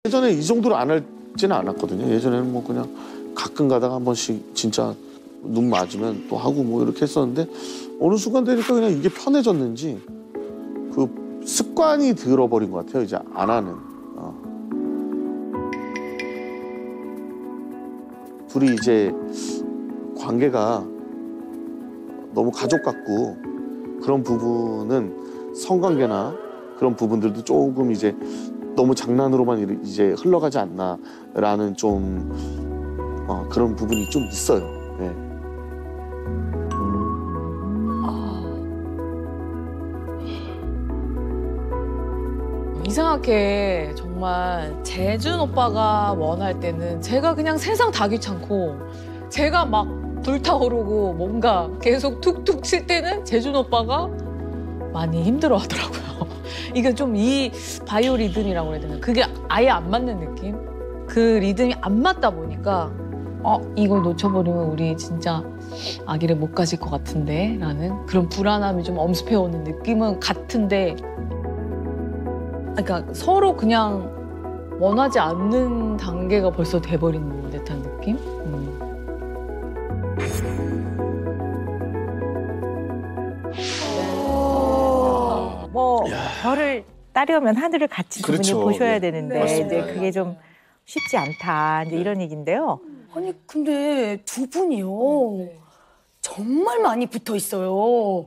예전에 이 정도로 안 할지는 않았거든요. 예전에는 뭐 그냥 가끔 가다가 한 번씩 진짜 눈 맞으면 또 하고 뭐 이렇게 했었는데 어느 순간 되니까 그냥 이게 편해졌는지 그 습관이 들어버린 것 같아요. 이제 안 하는. 둘이 이제 관계가 너무 가족 같고 그런 부분은 성관계나 그런 부분들도 조금 이제 너무 장난으로만 이제 흘러가지 않나라는 좀 그런 부분이 좀 있어요. 네. 이상하게 정말 재준 오빠가 원할 때는 제가 그냥 세상 다 귀찮고 제가 막 불타오르고 뭔가 계속 툭툭 칠 때는 재준 오빠가 많이 힘들어하더라고요. 이게 좀 이 바이오 리듬이라고 해야 되나? 그게 아예 안 맞는 느낌? 그 리듬이 안 맞다 보니까 이걸 놓쳐버리면 우리 진짜 아기를 못 가질 것 같은데 라는 그런 불안함이 좀 엄습해오는 느낌은 같은데 그러니까 서로 그냥 원하지 않는 단계가 벌써 돼버린 듯한 느낌? 뭐 별을 따려면 하늘을 같이 두 분이 그렇죠. 보셔야 되는데 네. 이제 그게 좀 쉽지 않다 이제 이런 얘기인데요. 아니 근데 두 분이요. 정말 많이 붙어 있어요.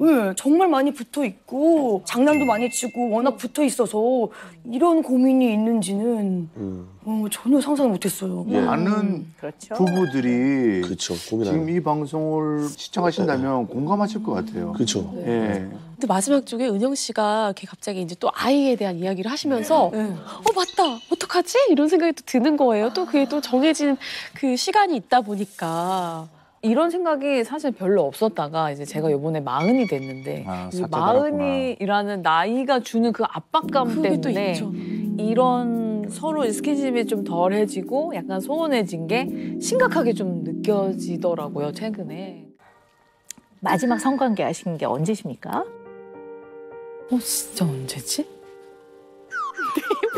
네, 정말 많이 붙어 있고 장난도 많이 치고 워낙 붙어 있어서 이런 고민이 있는지는 전혀 상상 못했어요. 예. 많은 그렇죠. 부부들이 그렇죠. 지금 고민하는. 이 방송을 시청하신다면 공감하실 것 같아요. 그렇죠. 예. 근데 마지막 쪽에 은영 씨가 이렇게 갑자기 이제 또 아이에 대한 이야기를 하시면서 맞다 어떡하지 이런 생각이 또 드는 거예요. 또 그게 또 정해진 그 시간이 있다 보니까. 이런 생각이 사실 별로 없었다가 이제 제가 이번에 40이 됐는데 아, 이 사자 달았구나. 40이라는 나이가 주는 그 압박감 그게 또 때문에 있죠. 이런 서로 스킨십이 좀 덜해지고 약간 소원해진 게 심각하게 좀 느껴지더라고요, 최근에. 마지막 성관계 하신 게 언제십니까? 진짜 언제지?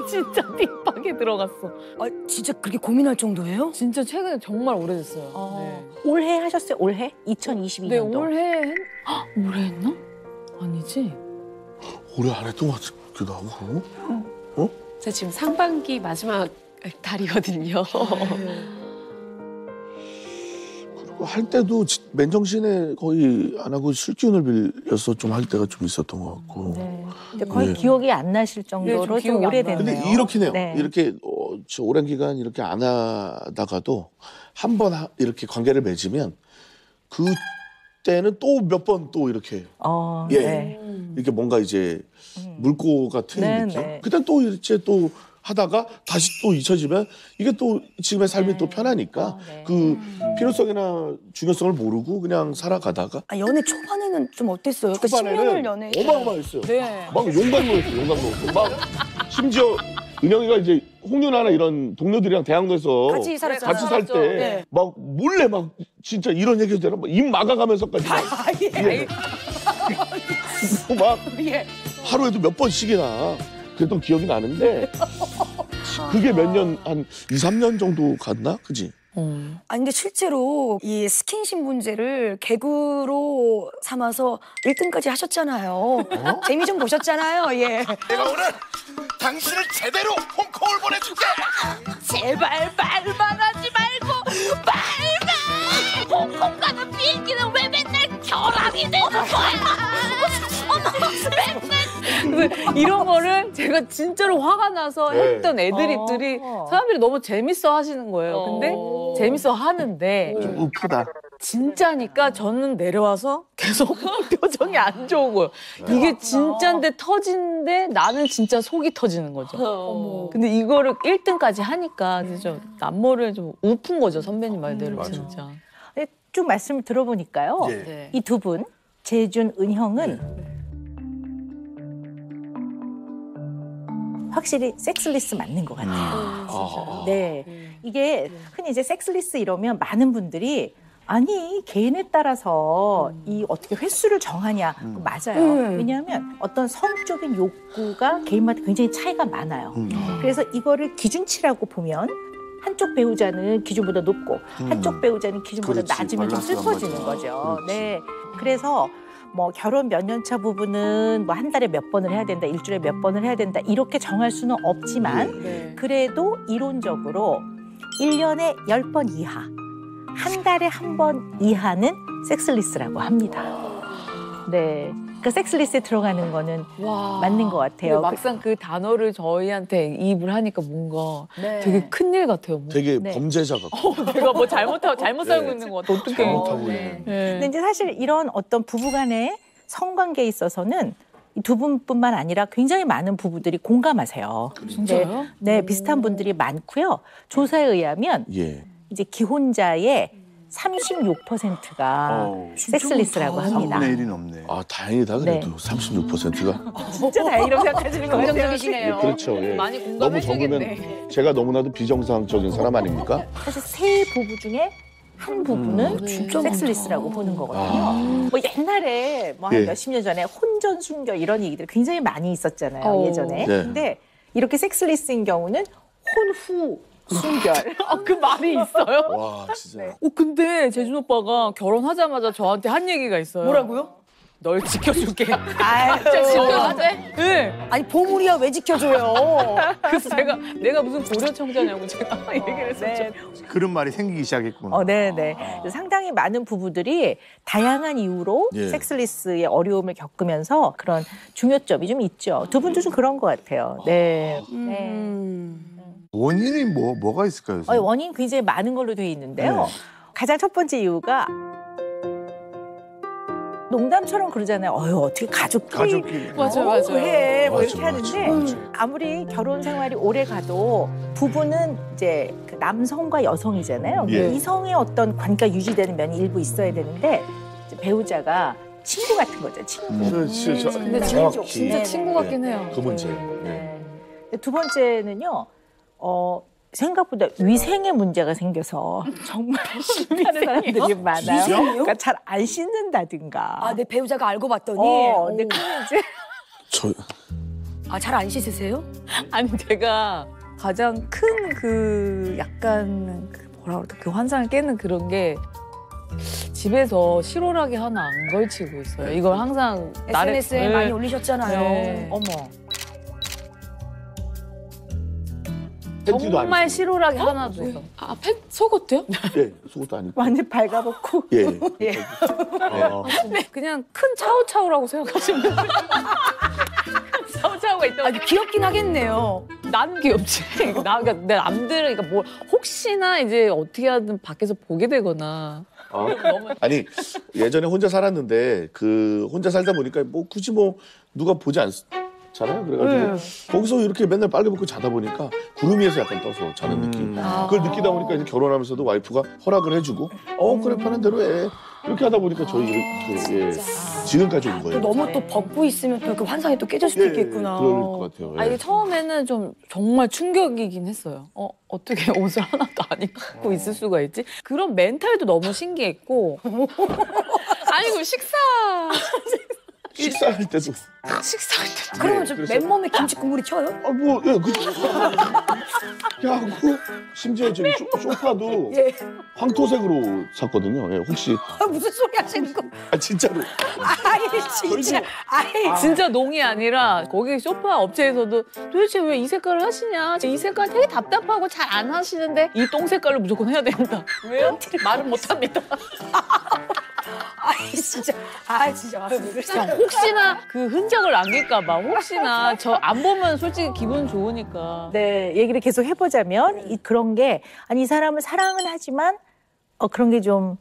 진짜 딥하게 들어갔어. 아, 진짜 그렇게 고민할 정도예요? 진짜 최근에 정말 오래됐어요. 네. 올해 하셨어요? 올해? 2022년도. 네, 올해 했나? 아니지? 오래 안 했던 것 같기도 하고. 제가 지금 상반기 마지막 달이거든요. 그리고 할 때도 맨정신에 거의 안 하고 술기운을 빌려서 좀 할 때가 좀 있었던 것 같고. 네. 근데 거의 네. 기억이 안 나실 정도로 좀 좀 기억이 안 오래됐네요. 근데 이렇긴 해요. 네. 이렇게 저 오랜 기간 이렇게 안 하다가도 한 번 이렇게 관계를 맺으면 그때는 또 몇 번 또 이렇게 예. 네. 이렇게 뭔가 이제 물고가 트인 네, 느낌. 네. 그때 또 이제 또 하다가 다시 또 잊혀지면 이게 또 지금의 삶이 또 편하니까 네. 그 필요성이나 중요성을 모르고 그냥 살아가다가 아, 연애 초반에는 좀 어땠어요? 그 10년을 연애. 어마어마했어요. 네. 막 용광로였어요. 용광로. 막 심지어 은영이가 이제 홍윤아나 이런 동료들이랑 대학로에서 같이 살았잖아요. 같이 살 때 막 네. 몰래 막 진짜 이런 얘기도 되나? 입 막아가면서까지 막, 예. 막 하루에도 몇 번씩이나 그랬던 기억이 나는데 그게 몇 년, 한 2, 3년 정도 갔나? 그지? 아니 근데 실제로 이 스킨십 문제를 개그로 삼아서 1등까지 하셨잖아요. 재미 좀 보셨잖아요. 예. 내가 오늘 당신을 제대로 홍콩을 보내줄게. 제발 말만 하지 말고 말만! 홍콩 가는 비행기는 왜 맨날 결함이 되는 거야? 그래서 이런 거를 제가 진짜로 화가 나서 네. 했던 애드립들이 사람들이 너무 재밌어 하시는 거예요. 근데 재밌어 하는데 우프다. 진짜니까 저는 내려와서 계속 표정이 안 좋은 거예요. 이게 진짜인데 터진데 나는 진짜 속이 터지는 거죠. 근데 이거를 1등까지 하니까 진짜 남모를 좀 우픈 거죠, 선배님 말대로 진짜. 쭉 말씀을 들어보니까요. 예. 이 두 분, 재준, 은형은 확실히 섹스리스 맞는 것 같아요. 네. 이게 흔히 이제 섹스리스 이러면 많은 분들이 아니 개인에 따라서 이 어떻게 횟수를 정하냐 맞아요. 왜냐하면 어떤 성적인 욕구가 개인마다 굉장히 차이가 많아요. 그래서 이거를 기준치라고 보면 한쪽 배우자는 기준보다 높고 한쪽 배우자는 기준보다 그렇지, 낮으면 좀 밸런스가 슬퍼지는 맞아. 거죠. 그렇지. 네, 그래서 뭐 결혼 몇 년 차 부부는 뭐 한 달에 몇 번을 해야 된다, 일주일에 몇 번을 해야 된다 이렇게 정할 수는 없지만 네. 그래도 이론적으로 1년에 10번 이하, 한 달에 한 번 이하는 섹스리스라고 합니다. 네, 그 섹스리스에 들어가는 거는 와. 맞는 것 같아요. 근데 막상 그 단어를 저희한테 이입을 하니까 뭔가 네. 되게 큰일 같아요. 뭐. 되게 네. 범죄자 같고. 내가 뭐 잘못 살고 있는 것 같아. 어떡해. 잘못하고 네. 있는. 근데 이제 사실 이런 어떤 부부간의 성관계에 있어서는 이 두 분뿐만 아니라 굉장히 많은 부부들이 공감하세요. 진짜요? 네, 비슷한 분들이 많고요. 조사에 의하면 예. 이제 기혼자의 36%가 섹스리스라고 합니다. 3분의 1이 넘네. 아 다행이다 그래도 네. 36%가. 진짜 다행이라고 생각하시는 것 같아요. 긍정적이시네요. 그렇죠. 예. 많이 너무 공감해주겠네. 적으면 제가 너무나도 비정상적인 사람 아닙니까? 사실 세 부부 중에 한 부부는 진짜 섹스리스라고 보는 거거든요. 아. 뭐 옛날에 뭐 한 예. 몇십 년 전에 혼전 순결 이런 얘기들이 굉장히 많이 있었잖아요. 어. 예전에. 네. 근데 이렇게 섹스리스인 경우는 혼후 순결. 그 말이 있어요? 와 진짜. 근데 재준 오빠가 결혼하자마자 저한테 한 얘기가 있어요. 뭐라고요? 널 지켜줄게. 아, 진짜 지켜줄게? 네. 아니 보물이야 왜 지켜줘요? 그래서 내가 무슨 고려청자냐고 제가 얘기를 했었죠. 네. 그런 말이 생기기 시작했구나. 네네. 상당히 많은 부부들이 다양한 이유로 예. 섹스리스의 어려움을 겪으면서 그런 중요점이 좀 있죠. 두 분도 좀 그런 것 같아요. 네. 네. 원인이 뭐가 있을까요? 선생님? 원인 굉장히 많은 걸로 돼 있는데요. 네. 가장 첫 번째 이유가 농담처럼 그러잖아요. 어떻게 가족끼리 맞아요. 해. 뭐 맞아, 이렇게 하는데 맞아. 아무리 결혼 생활이 오래 가도 부부는 이제 그 남성과 여성이잖아요. 예. 이성의 어떤 관계가 유지되는 면이 일부 있어야 되는데 이제 배우자가 친구 같은 거죠. 친구. 근데 정확히 진짜 친구 같긴 해요. 그 문제. 네. 두 번째는요. 생각보다 위생에 문제가 생겨서 정말 싫어하는 사람들이 많아요. 그러니까 잘 안 씻는다든가. 아 내 배우자가 알고 봤더니 근데 그게 이제 저 잘 안 씻으세요? 아니 제가 가장 큰 그 약간 뭐라 그럴까 그 환상을 깨는 그런 게 집에서 실오라기 하나 안 걸치고 있어요. 이걸 항상 SNS에 네. 많이 올리셨잖아요. 네. 어머. 팬티도 정말 아니고. 실오라기 하나도 없어. 속옷도요? 예, 속옷도 아니고. 완전 발가벗고. 예. 예. 그냥 큰 차오차오라고 생각하시면 돼요. 차오차오가 있다고. 아니 귀엽긴 하겠네요. 난 귀엽지. 그러니까 내 남들은 그러니까 뭐 혹시나 이제 어떻게 하든 밖에서 보게 되거나. 아니 예전에 혼자 살았는데 그 혼자 살다 보니까 뭐 굳이 뭐 누가 보지 않잖아요. 그래가지고 거기서 이렇게 맨날 빨개 벗고 자다 보니까 구름 위에서 약간 떠서 자는 느낌. 그걸 느끼다 보니까 이제 결혼하면서도 와이프가 허락을 해주고 그래 편한 대로 해. 이렇게 하다 보니까 저희 이렇게 지금까지 온 거예요. 너무 또 벗고 있으면 또 그 환상이 또 깨질 수도 있겠구나. 그럴 것 같아요. 예. 아니 처음에는 좀 정말 충격이긴 했어요. 어떻게 옷을 하나도 안 입고 있을 수가 있지? 그런 멘탈도 너무 신기했고. 아니 그 식사할 때도 식사할 때 그러면 좀 맨몸에 김치 국물이 튀어요? 하고 심지어 저기 소파도 예. 황토색으로 샀거든요. 예, 혹시 무슨 소리 하시는 거? 진짜로 아이 진짜. 아이 진짜 농이 아니라 거기 소파 업체에서도 도대체 왜 이 색깔을 하시냐? 이 색깔 되게 답답하고 잘 안 하시는데 이 똥 색깔로 무조건 해야 된다. 왜요? 말은 못합니다. 아이 진짜. 아 진짜. 혹시나 그 흔적을 남길까 봐 혹시나 저 안 보면 솔직히 기분 좋으니까. 네, 얘기를 계속 해보자면 그런 게 아니 이 사람을 사랑은 하지만 그런 게 좀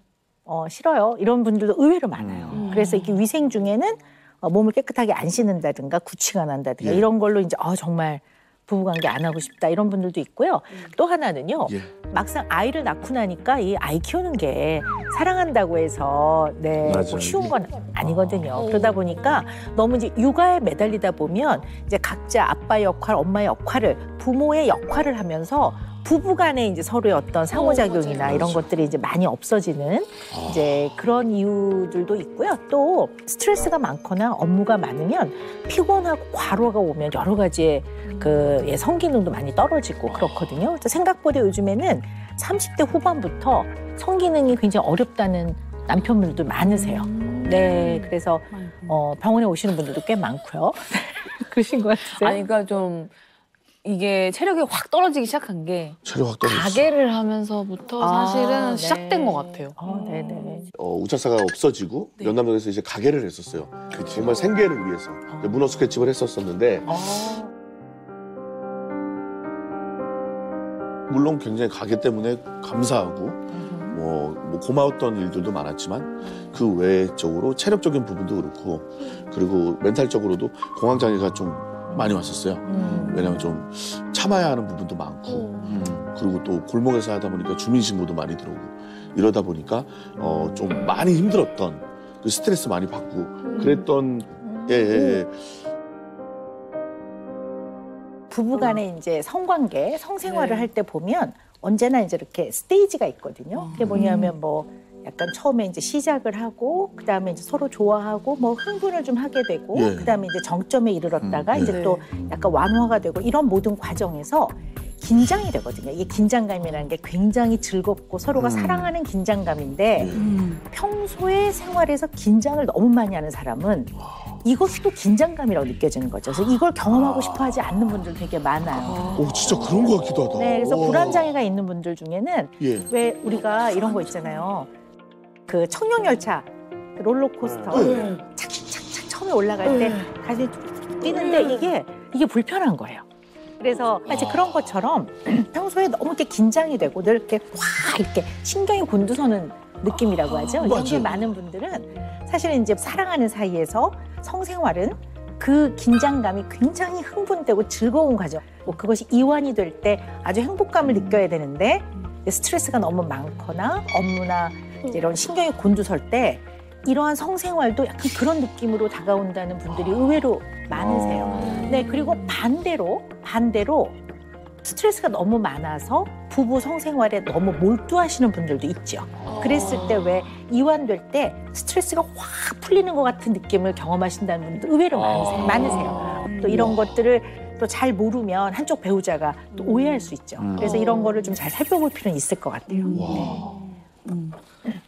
싫어요. 이런 분들도 의외로 많아요. 그래서 이렇게 위생 중에는 몸을 깨끗하게 안 씻는다든가 구취가 난다든가 예. 이런 걸로 이제 정말 부부관계 안 하고 싶다 이런 분들도 있고요. 또 하나는요. 예. 막상 아이를 낳고 나니까 이 아이 키우는 게 사랑한다고 해서 네, 맞아요. 뭐 쉬운 건 아니거든요. 그러다 보니까 너무 이제 육아에 매달리다 보면 이제 각자 아빠의 역할, 엄마의 역할을 부모의 역할을 하면서 부부간에 이제 서로의 어떤 상호작용이나 이런 것들이 이제 많이 없어지는 이제 그런 이유들도 있고요. 또 스트레스가 많거나 업무가 많으면 피곤하고 과로가 오면 여러 가지의 그 성기능도 많이 떨어지고 그렇거든요. 그래서 생각보다 요즘에는 30대 후반부터 성기능이 굉장히 어렵다는 남편분들도 많으세요. 네, 그래서 병원에 오시는 분들도 꽤 많고요. 그러신 것 같으세요? 아니, 그러니까 좀 이게 체력이 확 떨어지기 시작한 게 체력 확 떨어졌어. 가게를 하면서부터 사실은 네. 시작된 것 같아요. 네네. 우차사가 없어지고 연남동에서 이제 가게를 했었어요. 정말 생계를 위해서 문어 스케치를 했었었는데 물론 굉장히 가게 때문에 감사하고 뭐 고마웠던 일들도 많았지만 그 외적으로 체력적인 부분도 그렇고 그리고 멘탈적으로도 공황장애가 좀 많이 왔었어요. 왜냐하면 좀 참아야 하는 부분도 많고 그리고 또 골목에서 하다 보니까 주민신고도 많이 들어오고 이러다 보니까 좀 많이 힘들었던 그 스트레스 많이 받고 그랬던 예. 부부간에 이제 성관계, 성생활을 할 때 보면 언제나 이제 이렇게 스테이지가 있거든요. 그게 뭐냐면 뭐 약간 처음에 이제 시작을 하고 그다음에 이제 서로 좋아하고 뭐 흥분을 좀 하게 되고 예. 그다음에 이제 정점에 이르렀다가 예. 이제 또 약간 완화가 되고 이런 모든 과정에서 긴장이 되거든요. 이게 긴장감이라는 게 굉장히 즐겁고 서로가 사랑하는 긴장감인데 평소에 생활에서 긴장을 너무 많이 하는 사람은 이것도 긴장감이라고 느껴지는 거죠. 그래서 이걸 경험하고 싶어 하지 않는 분들 되게 많아요. 오 진짜 그런 것 같기도 하다. 네, 그래서 와. 불안장애가 있는 분들 중에는 예. 왜 우리가 이런 거 있잖아요. 그 청룡열차, 그 롤러코스터 착착착 처음에 올라갈 때 가슴이 툭툭 뛰는데 이게 불편한 거예요. 그래서 이제 그런 것처럼 평소에 너무 이렇게 긴장이 되고 늘 이렇게 확 이렇게 신경이 곤두서는 느낌이라고 하죠. 이런 게 많은 분들은 사실은 이제 사랑하는 사이에서 성생활은 그 긴장감이 굉장히 흥분되고 즐거운 과정. 뭐 그것이 이완이 될 때 아주 행복감을 느껴야 되는데 스트레스가 너무 많거나 업무나 이제 이런 신경이 곤두설 때 이러한 성생활도 약간 그런 느낌으로 다가온다는 분들이 의외로 많으세요. 네, 그리고 반대로 스트레스가 너무 많아서 부부 성생활에 너무 몰두하시는 분들도 있죠. 그랬을 때 왜 이완될 때 스트레스가 확 풀리는 것 같은 느낌을 경험하신다는 분도 의외로 많으세요. 또 이런 것들을 또 잘 모르면 한쪽 배우자가 또 오해할 수 있죠. 그래서 이런 거를 좀 잘 살펴볼 필요는 있을 것 같아요. 네.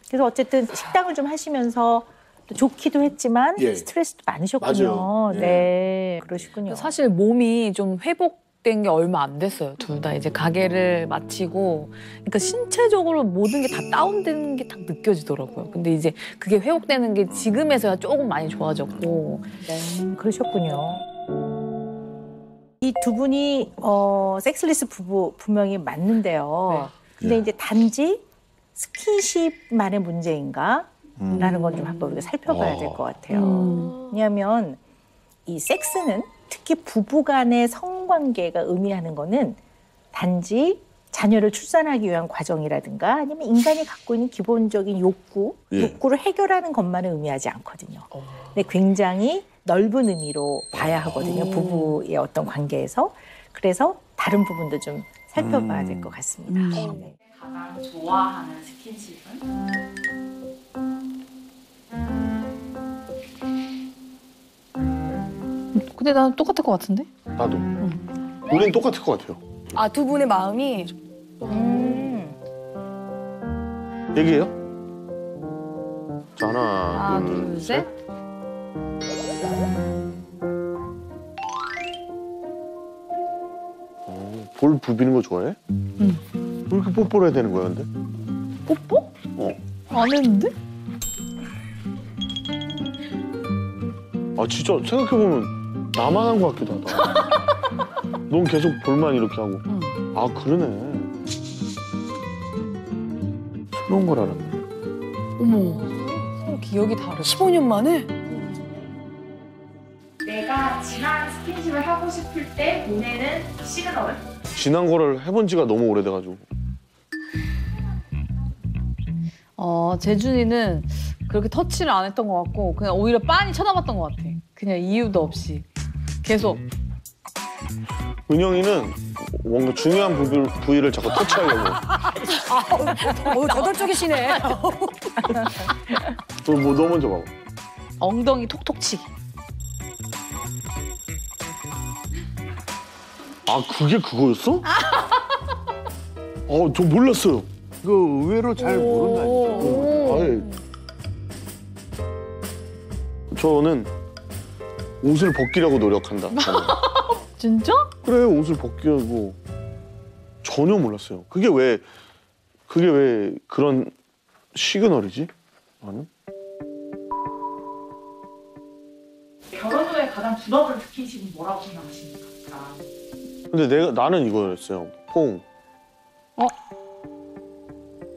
그래서 어쨌든 식당을 좀 하시면서 또 좋기도 했지만 예. 스트레스도 많으셨군요. 맞아요. 예. 네, 그러시군요. 사실 몸이 좀 회복된 게 얼마 안 됐어요. 둘 다 이제 가게를 마치고, 그러니까 신체적으로 모든 게 다 다운되는 게 딱 느껴지더라고요. 근데 이제 그게 회복되는 게 지금에서야 조금 많이 좋아졌고. 네, 그러셨군요. 이 두 분이 섹스리스 부부 분명히 맞는데요. 근데 이제 단지 스킨십만의 문제인가? 라는 건 좀 한번 우리가 살펴봐야 될 것 같아요. 왜냐하면 이 섹스는 특히 부부간의 성관계가 의미하는 거는 단지 자녀를 출산하기 위한 과정이라든가 아니면 인간이 갖고 있는 기본적인 욕구를 해결하는 것만을 의미하지 않거든요. 근데 굉장히 넓은 의미로 봐야 하거든요. 부부의 어떤 관계에서. 그래서 다른 부분도 좀 살펴봐야 될 것 같습니다. 네. 가장 좋아하는 스킨십은? 근데 나는 똑같을 것 같은데? 나도. 우리는 똑같을 것 같아요. 아, 두 분의 마음이 얘기해요? 자, 하나, 하나, 둘, 셋. 볼 부비는 거 좋아해? 왜 이렇게 뽀뽀를 해야 되는 거야, 근데? 뽀뽀? 안 했는데? 아, 진짜 생각해보면 나만 한 것 같기도 하다. 넌 계속 볼만 이렇게 하고. 아, 그러네. 그런 걸 알았네. 어머, 기억이 다르다. 15년 만에? 내가 지난 스킨십을 하고 싶을 때 보내는 시그널은? 지난 거를 해본 지가 너무 오래돼가지고. 재준이는 그렇게 터치를 안 했던 것 같고 그냥 오히려 빤히 쳐다봤던 것 같아. 그냥 이유도 없이 계속. 은영이는 뭔가 중요한 부위를 자꾸 터치하려고. 저돌적이시네. 너 먼저 봐봐. 엉덩이 톡톡 치기. 아 그게 그거였어? 저 몰랐어요. 이거 의외로 잘 모른다니까. 아예. 저는 옷을 벗기려고 노력한다. 저는. 진짜? 그래 옷을 벗기려고 전혀 몰랐어요. 그게 왜 그런 시그널이지? 나는? 결혼 후에 가장 부러운 스킨십은 뭐라고 생각하십니까? 근데 나는 이거였어요. 퐁.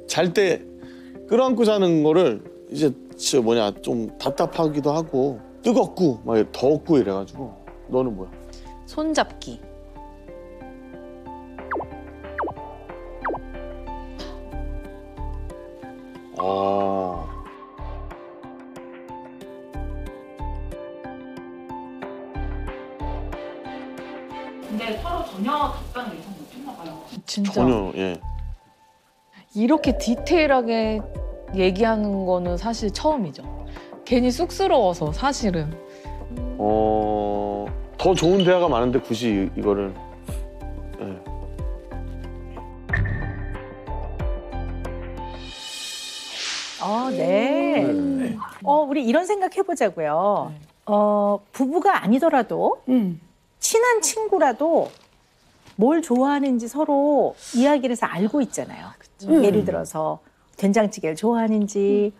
잘 때 끌어안고 자는 거를 이제 좀 답답하기도 하고 뜨겁고 막 더웠고 이래가지고. 너는 뭐야? 손잡기. 근데 서로 전혀 답변을 예상 못했나 봐요. 진짜. 전혀 예. 이렇게 디테일하게 얘기하는 거는 사실 처음이죠. 괜히 쑥스러워서 사실은. 더 좋은 대화가 많은데 굳이 이거를. 예. 네. 우리 이런 생각 해보자고요. 부부가 아니더라도 친한 친구라도 뭘 좋아하는지 서로 이야기를 해서 알고 있잖아요. 예를 들어서 된장찌개를 좋아하는지,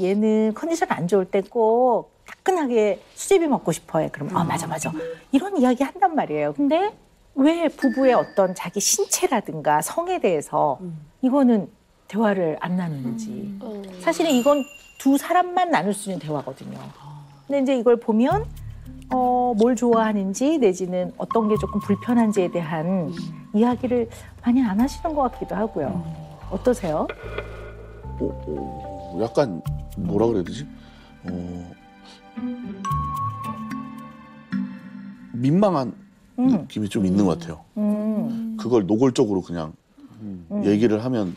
얘는 컨디션 안 좋을 때 꼭 따끈하게 수제비 먹고 싶어 해. 그러면 맞아. 이런 이야기 한단 말이에요. 근데 왜 부부의 어떤 자기 신체라든가 성에 대해서 이거는 대화를 안 나누는지. 사실은 이건 두 사람만 나눌 수 있는 대화거든요. 근데 이제 이걸 보면 뭘 좋아하는지 내지는 어떤 게 조금 불편한지에 대한 이야기를 많이 안 하시는 것 같기도 하고요. 어떠세요? 약간 뭐라 그래야 되지? 민망한 느낌이 좀 있는 것 같아요. 그걸 노골적으로 그냥 얘기를 하면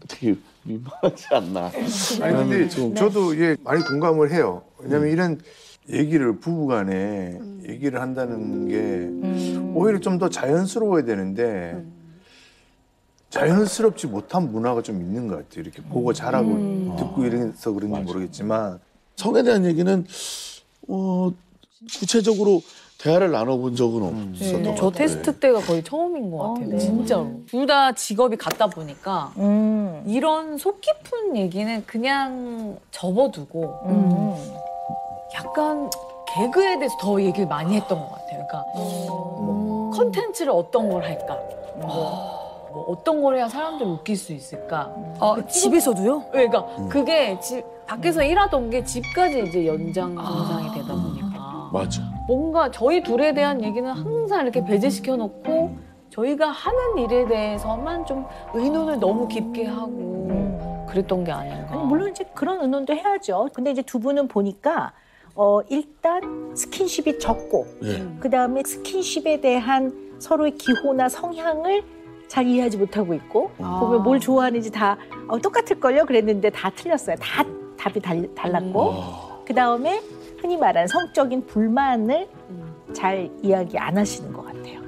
되게 민망하지 않나. 아니 근데 저도 많이 공감을 해요. 왜냐면 이런 얘기를 부부간에 얘기를 한다는 게 오히려 좀 더 자연스러워야 되는데 자연스럽지 못한 문화가 좀 있는 것 같아요. 이렇게 보고 자라고 듣고 이래서 그런지 모르겠지만 성에 대한 얘기는 구체적으로 대화를 나눠본 적은 없었던 것 같아요. 저 테스트 때가 거의 처음인 것 같아요. 진짜로. 둘 다 직업이 같다 보니까 이런 속 깊은 얘기는 그냥 접어두고 약간 개그에 대해서 더 얘기를 많이 했던 것 같아요. 그러니까 뭐 컨텐츠를 어떤 걸 할까? 뭐 어떤 걸 해야 사람들을 웃길 수 있을까? 집에서도요? 그러니까 그게 밖에서 일하던 게 집까지 이제 연장선상이 되다 보니까 맞아. 뭔가 저희 둘에 대한 얘기는 항상 이렇게 배제시켜 놓고 저희가 하는 일에 대해서만 좀 의논을 너무 깊게 하고 그랬던 게 아닌가. 아니, 물론 이제 그런 의논도 해야죠. 근데 이제 두 분은 보니까 일단 스킨십이 적고 그다음에 스킨십에 대한 서로의 기호나 성향을 잘 이해하지 못하고 있고 보면 뭘 좋아하는지 다 똑같을걸요 그랬는데 다 틀렸어요. 다 답이 달랐고 그다음에 흔히 말하는 성적인 불만을 잘 이야기 안 하시는 것 같아요.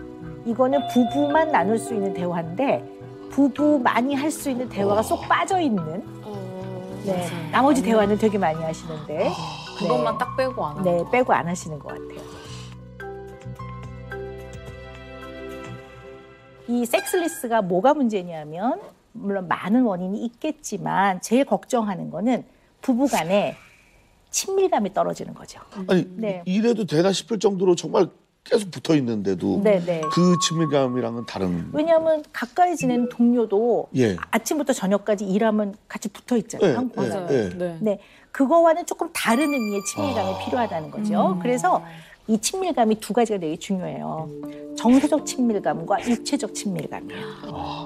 이거는 부부만 나눌 수 있는 대화인데 부부만이 할 수 있는 대화가 쏙 빠져있는 나머지 대화는 되게 많이 하시는데 그것만 딱 빼고 안 하고. 네, 빼고 안 하시는 것 같아요. 이 섹스리스가 뭐가 문제냐면 물론 많은 원인이 있겠지만 제일 걱정하는 거는 부부간에 친밀감이 떨어지는 거죠. 아니 이래도 되나 싶을 정도로 정말 계속 붙어 있는데도 그 친밀감이랑은 다른. 왜냐하면 가까이 지내는 동료도 아침부터 저녁까지 일하면 같이 붙어 있잖아요. 맞아요. 네, 그거와는 조금 다른 의미의 친밀감이 필요하다는 거죠. 그래서 이 친밀감이 두 가지가 되게 중요해요. 정서적 친밀감과 육체적 친밀감이에요.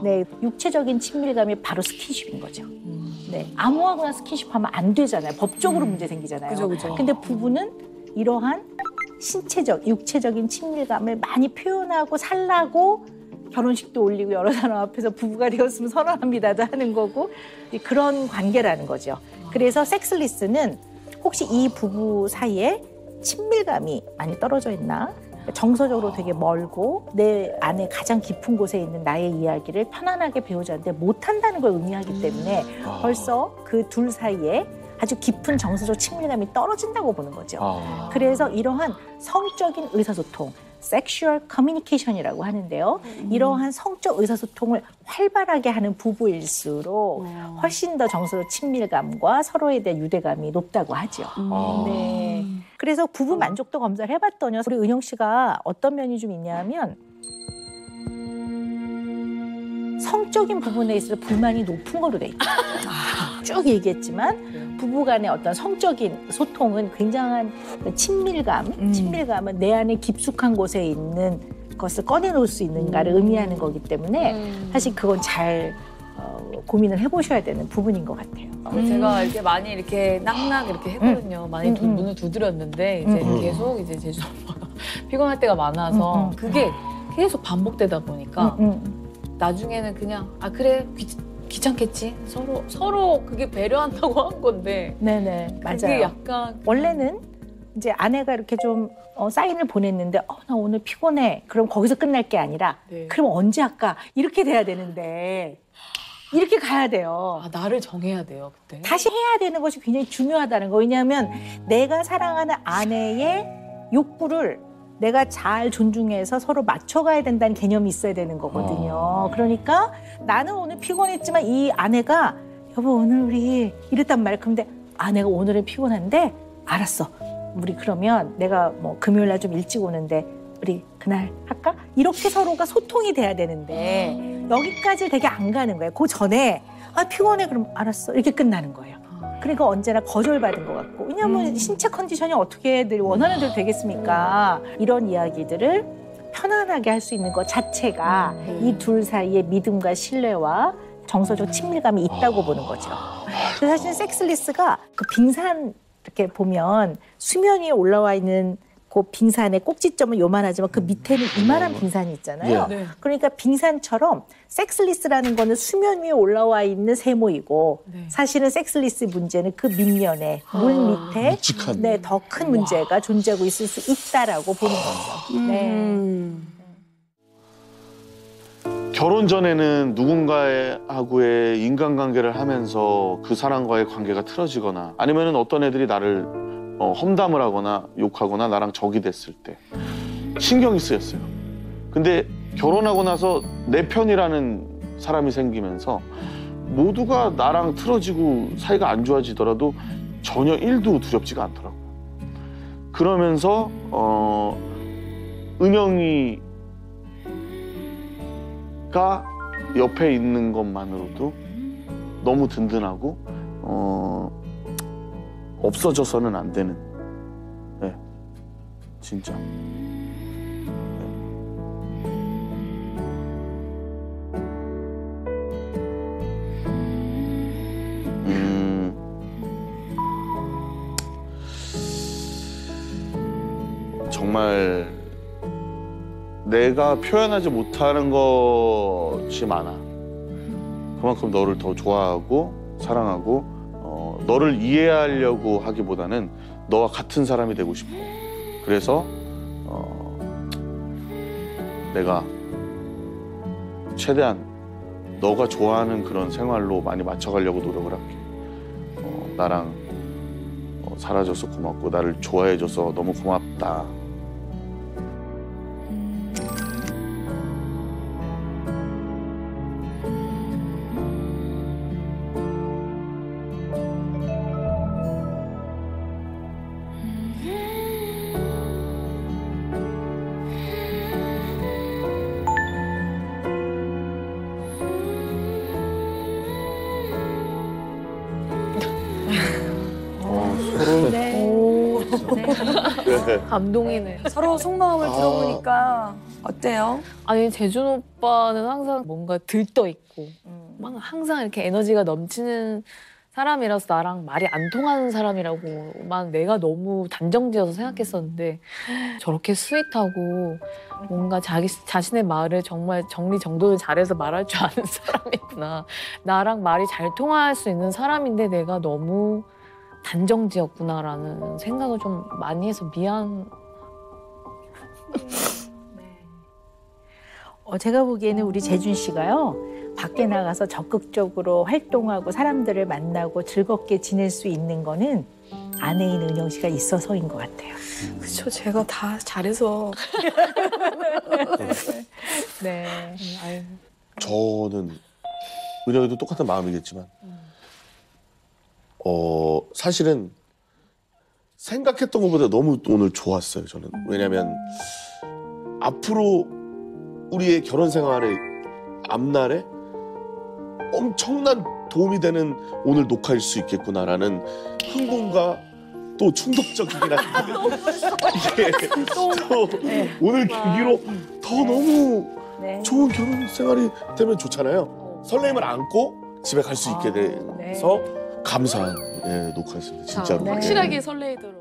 네, 육체적인 친밀감이 바로 스킨십인 거죠. 네, 아무하고나 스킨십하면 안 되잖아요. 법적으로 문제 생기잖아요. 그죠, 그죠. 근데 부부는 이러한 신체적, 육체적인 친밀감을 많이 표현하고 살라고 결혼식도 올리고 여러 사람 앞에서 부부가 되었으면 선언합니다도 하는 거고 그런 관계라는 거죠. 그래서 섹스리스는 혹시 이 부부 사이에 친밀감이 많이 떨어져 있나? 정서적으로 되게 멀고 내 안에 가장 깊은 곳에 있는 나의 이야기를 편안하게 배우자한테 못한다는 걸 의미하기 때문에 벌써 그 둘 사이에 아주 깊은 정서적 친밀감이 떨어진다고 보는 거죠. 그래서 이러한 성적인 의사소통, 섹슈얼 커뮤니케이션이라고 하는데요. 이러한 성적 의사소통을 활발하게 하는 부부일수록 훨씬 더 정서적 친밀감과 서로에 대한 유대감이 높다고 하죠. 네. 그래서 부부 만족도 검사를 해봤더니 우리 은영 씨가 어떤 면이 좀 있냐면 성적인 부분에 있어서 불만이 높은 걸로 돼 있죠. 쭉 얘기했지만 부부간의 어떤 성적인 소통은 굉장한 친밀감은 내 안에 깊숙한 곳에 있는 것을 꺼내놓을 수 있는가를 의미하는 거기 때문에 사실 그건 잘 고민을 해보셔야 되는 부분인 것 같아요. 제가 이렇게 많이 이렇게 낙낙 이렇게 했거든요. 많이 문을 두드렸는데 이제 계속 이제 제주 오빠가 피곤할 때가 많아서 그게 계속 반복되다 보니까 나중에는 그냥 그래 귀찮겠지 서로 그게 배려한다고 한 건데 네네 맞아요. 그게 약간 원래는 이제 아내가 이렇게 좀 사인을 보냈는데 나 오늘 피곤해 그럼 거기서 끝날 게 아니라 네. 그럼 언제 할까 이렇게 돼야 되는데 이렇게 가야 돼요. 나를 정해야 돼요 그때. 다시 해야 되는 것이 굉장히 중요하다는 거. 왜냐하면 내가 사랑하는 아내의 욕구를 내가 잘 존중해서 서로 맞춰가야 된다는 개념이 있어야 되는 거거든요. 그러니까 나는 오늘 피곤했지만 이 아내가 여보 오늘 우리 이랬단 말이야. 근데 아내가 오늘은 피곤한데 알았어. 우리 그러면 내가 뭐 금요일 날 좀 일찍 오는데 우리 그날 할까? 이렇게 서로가 소통이 돼야 되는데 여기까지 되게 안 가는 거예요. 그 전에 피곤해 그럼 알았어 이렇게 끝나는 거예요. 그러니까 언제나 거절받은 것 같고 왜냐하면 신체 컨디션이 어떻게 늘 원하는 대로 되겠습니까? 이런 이야기들을 편안하게 할 수 있는 것 자체가 이 둘 사이의 믿음과 신뢰와 정서적 친밀감이 있다고 보는 거죠. 그래서 사실 섹스리스가 그 빙산 이렇게 보면 수면 위에 올라와 있는 그 빙산의 꼭지점은 요만하지만 그 밑에는 이만한 빙산이 있잖아요. 네. 그러니까 빙산처럼 섹스리스라는 거는 수면 위에 올라와 있는 세모이고 네. 사실은 섹스리스 문제는 그 밑면에 물 밑에 묵직한. 네, 더 큰 문제가 존재하고 있을 수 있다라고 보는 거죠. 네. 결혼 전에는 누군가하고의 인간관계를 하면서 그 사람과의 관계가 틀어지거나 아니면은 어떤 애들이 나를 험담을 하거나 욕하거나 나랑 적이 됐을 때 신경이 쓰였어요. 근데 결혼하고 나서 내 편이라는 사람이 생기면서 모두가 나랑 틀어지고 사이가 안 좋아지더라도 전혀 1도 두렵지가 않더라고요. 그러면서 은영이가 옆에 있는 것만으로도 너무 든든하고 없어져서는 안 되는, 네, 진짜. 정말 내가 표현하지 못하는 것이 많아. 그만큼 너를 더 좋아하고 사랑하고 너를 이해하려고 하기보다는 너와 같은 사람이 되고 싶어. 그래서 내가 최대한 너가 좋아하는 그런 생활로 많이 맞춰가려고 노력을 할게. 나랑 살아줘서 고맙고 나를 좋아해줘서 너무 고맙다. 감동이네. 서로 속마음을 들어보니까 어때요? 아니 재준 오빠는 항상 뭔가 들떠 있고 막 항상 이렇게 에너지가 넘치는 사람이라서 나랑 말이 안 통하는 사람이라고만 내가 너무 단정지어서 생각했었는데 저렇게 스윗하고 뭔가 자신의 말을 정말 정리정돈을 잘해서 말할 줄 아는 사람이구나. 나랑 말이 잘 통할 수 있는 사람인데 내가 너무 단정지었구나라는 생각을 좀 많이 해서 미안. 제가 보기에는 우리 재준 씨가요, 밖에 나가서 적극적으로 활동하고 사람들을 만나고 즐겁게 지낼 수 있는 거는 아내인 은영 씨가 있어서인 것 같아요. 그렇죠. 제가 다 잘해서. 네. 아유. 저는 은영이도 똑같은 마음이겠지만 사실은 생각했던 것보다 너무 오늘 좋았어요. 저는 왜냐하면 앞으로 우리의 결혼 생활의 앞날에 엄청난 도움이 되는 오늘 녹화일 수 있겠구나라는 흥분과 또 충동적이긴 한데 이게 또 오늘 계기로 더 너무 좋은 결혼 생활이 되면 좋잖아요. 설렘을 안고 집에 갈 수 있게 돼서 감사한 녹화였습니다. 진짜로. 확실하게 설레이도록.